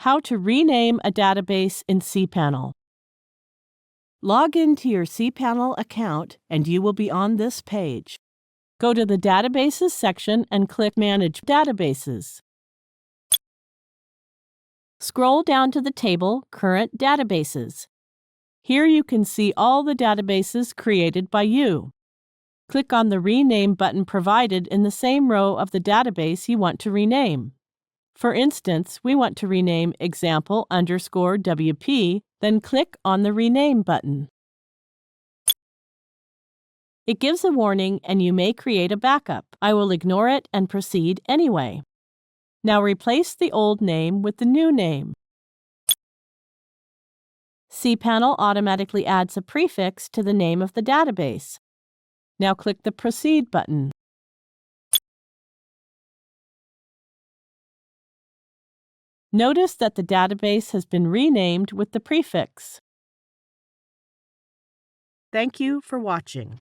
How to rename a database in cPanel. Log into your cPanel account and you will be on this page. Go to the Databases section and click Manage Databases. Scroll down to the table Current Databases. Here you can see all the databases created by you. Click on the Rename button provided in the same row of the database you want to rename. For instance, we want to rename example_WP, then click on the Rename button. It gives a warning and you may create a backup. I will ignore it and proceed anyway. Now replace the old name with the new name. cPanel automatically adds a prefix to the name of the database. Now click the Proceed button. Notice that the database has been renamed with the prefix. Thank you for watching.